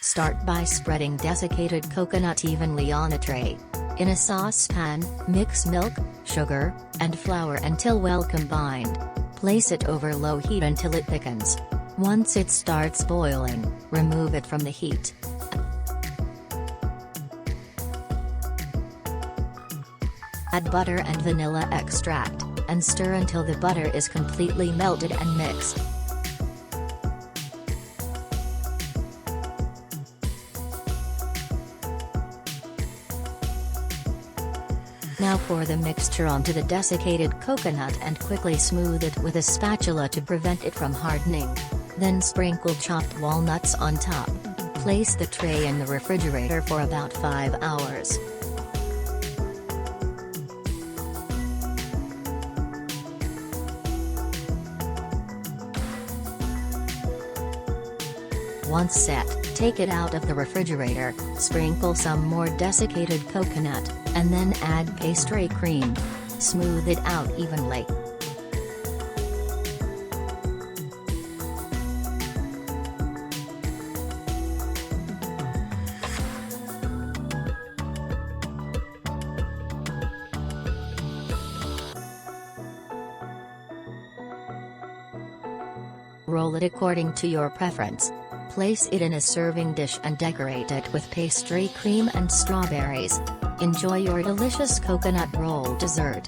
Start by spreading desiccated coconut evenly on a tray. In a saucepan, mix milk, sugar, and flour until well combined. Place it over low heat until it thickens. Once it starts boiling, remove it from the heat. Add butter and vanilla extract, and stir until the butter is completely melted and mixed. Now pour the mixture onto the desiccated coconut and quickly smooth it with a spatula to prevent it from hardening. Then sprinkle chopped walnuts on top. Place the tray in the refrigerator for about 5 hours. Once set, take it out of the refrigerator, sprinkle some more desiccated coconut, and then add pastry cream. Smooth it out evenly. Roll it according to your preference. Place it in a serving dish and decorate it with pastry cream and strawberries. Enjoy your delicious coconut roll dessert.